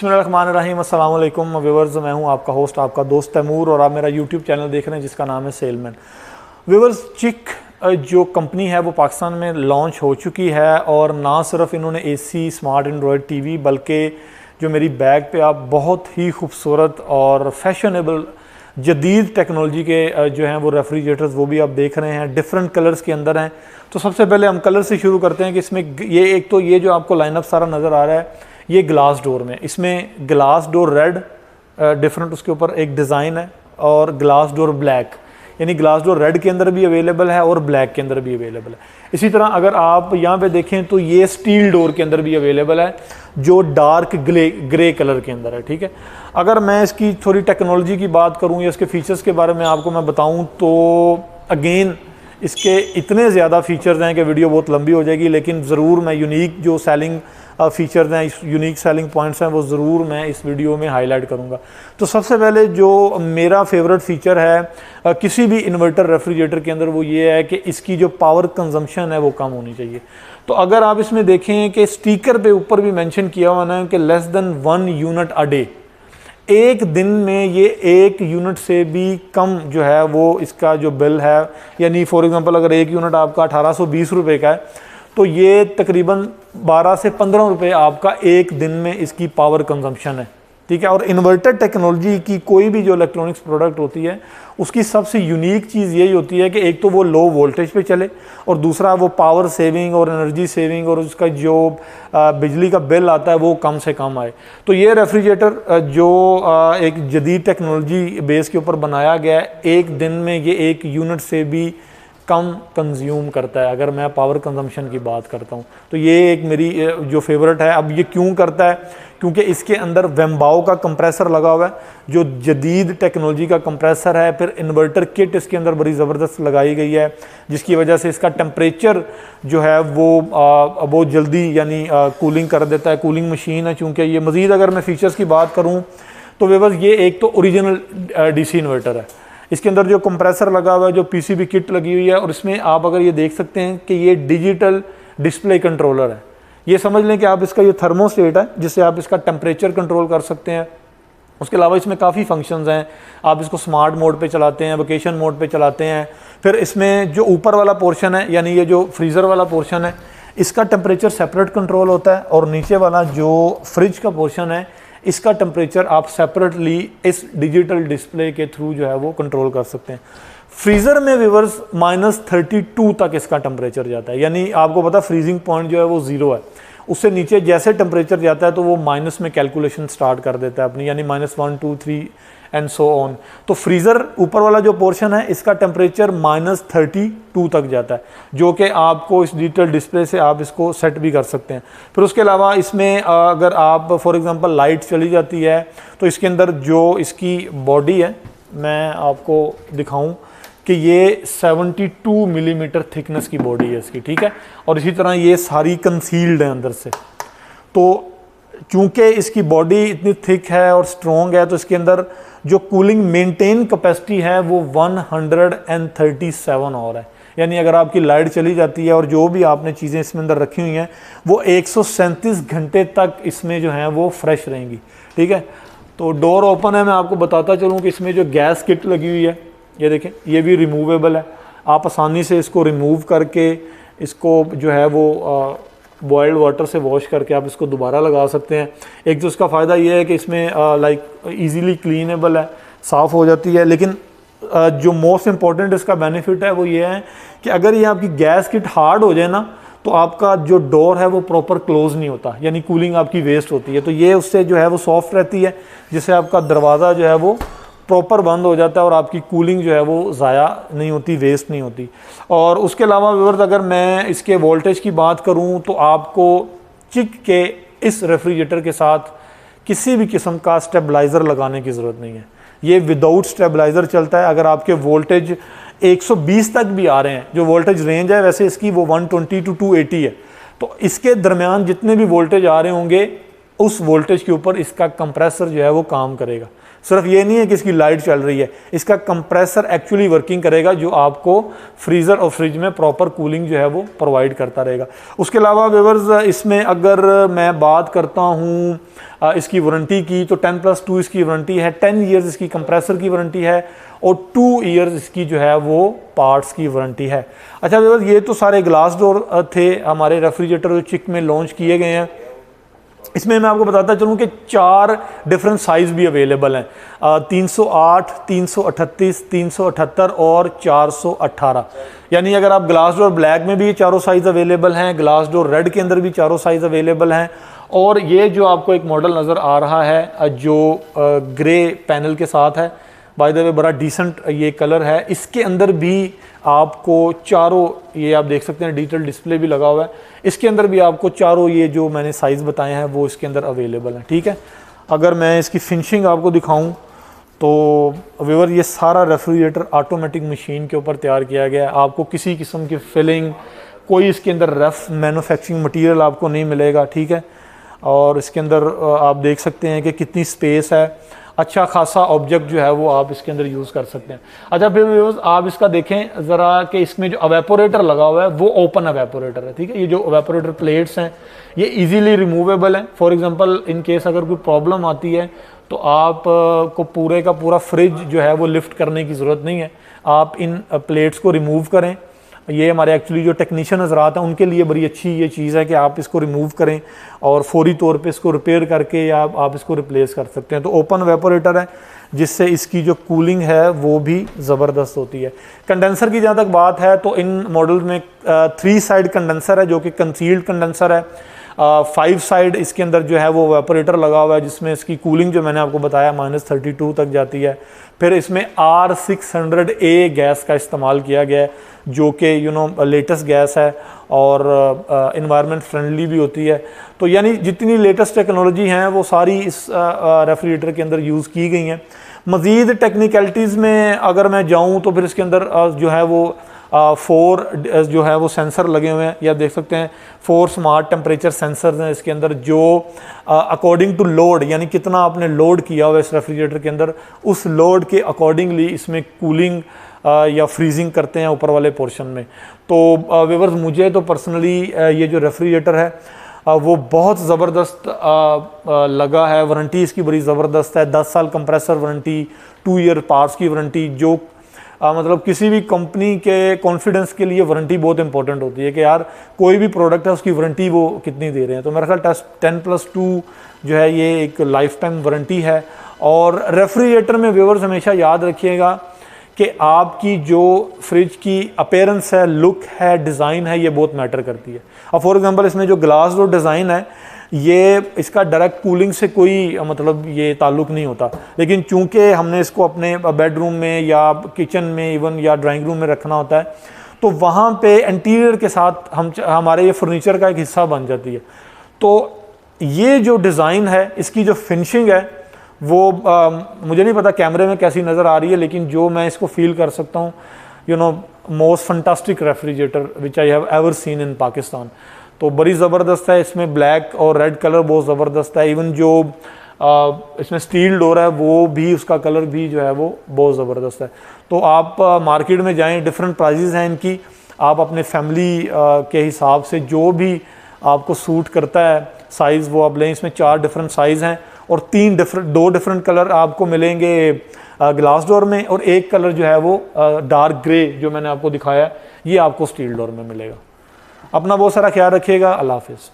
बिस्मिल्लाहिर्रहमानिर्रहीम, अस्सलाम वालेकुम व्यूअर्स। मैं हूं आपका होस्ट, आपका दोस्त तैमूर, और आप मेरा यूट्यूब चैनल देख रहे हैं जिसका नाम है सेलमैन। व्यूअर्स, चिक जो कंपनी है वो पाकिस्तान में लॉन्च हो चुकी है, और ना सिर्फ इन्होंने एसी, स्मार्ट एंड्रॉयड टीवी, बल्कि जो मेरी बैग पे आप बहुत ही खूबसूरत और फैशनेबल जदीद टेक्नोलॉजी के जो हैं वो रेफ्रिजरेटर्स वो भी आप देख रहे हैं, डिफरेंट कलर्स के अंदर हैं। तो सबसे पहले हम कलर से शुरू करते हैं कि इसमें ये एक तो ये जो आपको लाइनअप सारा नज़र आ रहा है ये ग्लास डोर में, इसमें ग्लास डोर रेड डिफरेंट उसके ऊपर एक डिज़ाइन है, और ग्लास डोर ब्लैक, यानी ग्लास डोर रेड के अंदर भी अवेलेबल है और ब्लैक के अंदर भी अवेलेबल है। इसी तरह अगर आप यहाँ पे देखें तो ये स्टील डोर के अंदर भी अवेलेबल है जो डार्क ग्रे कलर के अंदर है। ठीक है, अगर मैं इसकी थोड़ी टेक्नोलॉजी की बात करूँ या इसके फीचर्स के बारे में आपको मैं बताऊँ तो अगेन इसके इतने ज़्यादा फीचर्स हैं कि वीडियो बहुत लंबी हो जाएगी, लेकिन ज़रूर मैं यूनिक जो सेलिंग फीचर्स हैं, यूनिक सेलिंग पॉइंट्स हैं, वो ज़रूर मैं इस वीडियो में हाईलाइट करूंगा। तो सबसे पहले जो मेरा फेवरेट फीचर है किसी भी इन्वर्टर रेफ्रिजरेटर के अंदर वो ये है कि इसकी जो पावर कंजम्पशन है वो कम होनी चाहिए। तो अगर आप इसमें देखें कि स्टिकर पे ऊपर भी मेंशन किया हुआ है कि less than 1 unit a day, एक दिन में ये 1 यूनिट से भी कम जो है वो इसका जो बिल है, यानी फॉर एग्जांपल अगर 1 यूनिट आपका 1820 रुपये का है तो ये तकरीबन 12 से 15 रुपये आपका एक दिन में इसकी पावर कंजम्पशन है। ठीक है, और इन्वर्टर टेक्नोलॉजी की कोई भी जो इलेक्ट्रॉनिक्स प्रोडक्ट होती है उसकी सबसे यूनिक चीज़ यही होती है कि एक तो वो लो वोल्टेज पे चले, और दूसरा वो पावर सेविंग और एनर्जी सेविंग और उसका जो बिजली का बिल आता है वो कम से कम आए। तो ये रेफ्रिजरेटर जो एक जदीद टेक्नोलॉजी बेस के ऊपर बनाया गया है, एक दिन में ये 1 यूनिट से भी कम कंज्यूम करता है। अगर मैं पावर कंजम्पशन की बात करता हूँ तो ये एक मेरी जो फेवरेट है। अब ये क्यों करता है? क्योंकि इसके अंदर वेम्बाओ का कंप्रेसर लगा हुआ है जो जदीद टेक्नोलॉजी का कंप्रेसर है। फिर इन्वर्टर किट इसके अंदर बड़ी ज़बरदस्त लगाई गई है जिसकी वजह से इसका टेम्परेचर जो है वो जल्दी यानी कूलिंग कर देता है। कूलिंग मशीन है चूँकि ये। मज़ीद अगर मैं फ़ीचर्स की बात करूँ तो बस ये एक तो ओरिजिनल DC इन्वर्टर है। इसके अंदर जो कंप्रेसर लगा हुआ है, जो PCB किट लगी हुई है, और इसमें आप अगर ये देख सकते हैं कि ये डिजिटल डिस्प्ले कंट्रोलर है। ये समझ लें कि आप इसका ये थर्मोस्टेट है जिससे आप इसका टेम्परेचर कंट्रोल कर सकते हैं। उसके अलावा इसमें काफ़ी फंक्शंस हैं। आप इसको स्मार्ट मोड पे चलाते हैं, वेकेशन मोड पे चलाते हैं। फिर इसमें जो ऊपर वाला पोर्शन है यानी ये जो फ्रीज़र वाला पोर्शन है इसका टेम्परेचर सेपरेट कंट्रोल होता है, और नीचे वाला जो फ्रिज का पोर्शन है इसका टेम्परेचर आप सेपरेटली इस डिजिटल डिस्प्ले के थ्रू जो है वो कंट्रोल कर सकते हैं। फ्रीज़र में व्यूअर्स -32 तक इसका टेम्परेचर जाता है, यानी आपको पता फ्रीजिंग पॉइंट जो है वो 0 है। उससे नीचे जैसे टेम्परेचर जाता है तो वो माइनस में कैलकुलेशन स्टार्ट कर देता है अपनी, यानी -1 2 3 एंड सो ऑन। तो फ्रीज़र ऊपर वाला जो पोर्शन है इसका टेम्परेचर -32 तक जाता है, जो कि आपको इस डिजिटल डिस्प्ले से आप इसको सेट भी कर सकते हैं। फिर उसके अलावा इसमें अगर आप फॉर एग्जांपल लाइट चली जाती है तो इसके अंदर जो इसकी बॉडी है मैं आपको दिखाऊं कि ये 72 मिलीमीटर थिकनेस की बॉडी है इसकी। ठीक है, और इसी तरह ये सारी कंसील्ड है अंदर से। तो चूँकि इसकी बॉडी इतनी थिक है और स्ट्रॉन्ग है तो इसके अंदर जो कूलिंग मेंटेन कैपेसिटी है वो 137 और है, यानी अगर आपकी लाइट चली जाती है और जो भी आपने चीज़ें इसमें अंदर रखी हुई हैं वो 137 घंटे तक इसमें जो हैं वो फ्रेश रहेंगी। ठीक है, तो डोर ओपन है। मैं आपको बताता चलूँ कि इसमें जो गैस किट लगी हुई है ये देखें, ये भी रिमूवेबल है। आप आसानी से इसको रिमूव करके इसको जो है वो बॉइल्ड वाटर से वॉश करके आप इसको दोबारा लगा सकते हैं। एक तो इसका फ़ायदा ये है कि इसमें लाइक इजीली क्लीनेबल है, साफ़ हो जाती है। लेकिन जो मोस्ट इम्पॉर्टेंट इसका बेनिफिट है वो ये है कि अगर ये आपकी गैस किट हार्ड हो जाए ना तो आपका जो डोर है वो प्रॉपर क्लोज नहीं होता, यानी कूलिंग आपकी वेस्ट होती है। तो ये उससे जो है वो सॉफ्ट रहती है जिससे आपका दरवाज़ा जो है वो प्रॉपर बंद हो जाता है और आपकी कूलिंग जो है वो ज़ाया नहीं होती, वेस्ट नहीं होती। और उसके अलावा व्यूअर्स अगर मैं इसके वोल्टेज की बात करूं तो आपको चिक के इस रेफ्रिजरेटर के साथ किसी भी किस्म का स्टेबलाइज़र लगाने की ज़रूरत नहीं है। ये विदाउट स्टेबलाइज़र चलता है। अगर आपके वोल्टेज 120 तक भी आ रहे हैं, जो वोल्टेज रेंज है वैसे इसकी वो 120 to 280 है, तो इसके दरमियान जितने भी वोल्टेज आ रहे होंगे उस वोल्टेज के ऊपर इसका कंप्रेसर जो है वो काम करेगा। सिर्फ ये नहीं है कि इसकी लाइट चल रही है, इसका कंप्रेसर एक्चुअली वर्किंग करेगा जो आपको फ्रीज़र और फ्रिज में प्रॉपर कूलिंग जो है वो प्रोवाइड करता रहेगा। उसके अलावा व्यूअर्स इसमें अगर मैं बात करता हूँ इसकी वारंटी की, तो 10+2 इसकी वारंटी है, 10 ईयर्स इसकी कंप्रेसर की वारंटी है और 2 ईयर्स इसकी जो है वो पार्ट्स की वारंटी है। अच्छा व्यूअर्स, ये तो सारे ग्लास डोर थे हमारे रेफ्रिजरेटर जो चिक में लॉन्च किए गए हैं। इसमें मैं आपको बताता चलूँ कि 4 डिफरेंट साइज़ भी अवेलेबल हैं, 308, 338, 378 और 418। यानी अगर आप ग्लास डोर ब्लैक में भी चारों साइज़ अवेलेबल हैं, ग्लास डोर रेड के अंदर भी चारों साइज़ अवेलेबल हैं। और ये जो आपको एक मॉडल नज़र आ रहा है जो ग्रे पैनल के साथ है, बाय द वे बड़ा डिसेंट ये कलर है, इसके अंदर भी आपको चारों, ये आप देख सकते हैं डिजिटल डिस्प्ले भी लगा हुआ है, इसके अंदर भी आपको चारों ये जो मैंने साइज़ बताए हैं वो इसके अंदर अवेलेबल हैं। ठीक है, अगर मैं इसकी फिनिशिंग आपको दिखाऊं तो व्यूअर ये सारा रेफ्रिजरेटर ऑटोमेटिक मशीन के ऊपर तैयार किया गया है। आपको किसी किस्म की फिलिंग, कोई इसके अंदर रफ मैन्युफैक्चरिंग मटेरियल आपको नहीं मिलेगा। ठीक है, और इसके अंदर आप देख सकते हैं कि कितनी स्पेस है, अच्छा खासा ऑब्जेक्ट जो है वो आप इसके अंदर यूज़ कर सकते हैं। अच्छा फिर व्यूअर्स आप इसका देखें ज़रा कि इसमें जो अवेपोरेटर लगा हुआ है वो ओपन अवेपोरेटर है। ठीक है, ये जो अवेपोरेटर प्लेट्स हैं ये इजीली रिमूवेबल हैं। फॉर एग्जांपल इन केस अगर कोई प्रॉब्लम आती है तो आप को पूरे का पूरा फ्रिज जो है वो लिफ्ट करने की ज़रूरत नहीं है, आप इन प्लेट्स को रिमूव करें। ये हमारे एक्चुअली जो टेक्नीशियन हज़रात हैं उनके लिए बड़ी अच्छी ये चीज़ है कि आप इसको रिमूव करें और फौरी तौर पे इसको रिपेयर करके या आप इसको रिप्लेस कर सकते हैं। तो ओपन वेपोरेटर है जिससे इसकी जो कूलिंग है वो भी ज़बरदस्त होती है। कंडेंसर की जहाँ तक बात है तो इन मॉडल में 3 साइड कंडेंसर है जो कि कंसील्ड कंडेंसर है। 5 साइड इसके अंदर जो है वो वेपोरेटर लगा हुआ है जिसमें इसकी कूलिंग जो मैंने आपको बताया -32 तक जाती है। फिर इसमें R600A गैस का इस्तेमाल किया गया है जो कि लेटेस्ट गैस है और इन्वायरमेंट फ्रेंडली भी होती है। तो यानी जितनी लेटेस्ट टेक्नोलॉजी हैं वो सारी इस रेफ्रिजरेटर के अंदर यूज़ की गई हैं। मज़ीद टेक्निकलिटीज़ में अगर मैं जाऊँ तो फिर इसके अंदर जो है वो 4 जो है वो सेंसर लगे हुए हैं, ये आप देख सकते हैं। 4 स्मार्ट टेम्परेचर सेंसर्स हैं इसके अंदर जो अकॉर्डिंग टू लोड, यानी कितना आपने लोड किया हुआ है इस रेफ्रिजरेटर के अंदर, उस लोड के अकॉर्डिंगली इसमें कूलिंग या फ्रीजिंग करते हैं ऊपर वाले पोर्शन में। तो व्यूअर्स मुझे तो पर्सनली ये जो रेफ्रिजरेटर है वो बहुत ज़बरदस्त लगा है। वारंटी इसकी बड़ी ज़बरदस्त है, 10 साल कंप्रेसर वारंटी, 2 ईयर पार्ट्स की वारंटी, जो मतलब किसी भी कंपनी के कॉन्फिडेंस के लिए वारंटी बहुत इंपॉर्टेंट होती है कि यार कोई भी प्रोडक्ट है उसकी वारंटी वो कितनी दे रहे हैं। तो मेरा ख्याल 10+2 जो है ये एक लाइफ टाइम वारंटी है। और रेफ्रिजरेटर में व्यूअर्स हमेशा याद रखिएगा कि आपकी जो फ्रिज की अपीयरेंस है, लुक है, डिज़ाइन है, ये बहुत मैटर करती है। अब फॉर एग्जांपल इसमें जो ग्लास डोर डिज़ाइन है ये इसका डायरेक्ट कूलिंग से कोई मतलब ये ताल्लुक़ नहीं होता, लेकिन चूंकि हमने इसको अपने बेडरूम में या किचन में इवन या ड्राइंग रूम में रखना होता है तो वहाँ पे इंटीरियर के साथ हमारे ये फर्नीचर का एक हिस्सा बन जाती है। तो ये जो डिज़ाइन है, इसकी जो फिनिशिंग है वो मुझे नहीं पता कैमरे में कैसी नज़र आ रही है, लेकिन जो मैं इसको फील कर सकता हूँ most fantastic refrigerator which I have ever seen in Pakistan. तो बड़ी ज़बरदस्त है। इसमें ब्लैक और रेड कलर बहुत ज़बरदस्त है। इवन जो इसमें स्टील डोर है वो भी, उसका कलर भी जो है वो बहुत ज़बरदस्त है। तो आप मार्केट में जाएं, डिफरेंट प्राइजेज़ हैं इनकी, आप अपने फैमिली के हिसाब से जो भी आपको सूट करता है साइज़ वो आप लें। इसमें 4 डिफरेंट साइज़ हैं और 2 डिफरेंट कलर आपको मिलेंगे ग्लास डोर में, और एक कलर जो है वो डार्क ग्रे जो मैंने आपको दिखाया है ये आपको स्टील डोर में मिलेगा। अपना बहुत सारा ख्याल रखिएगा। अल्लाह हाफिज़।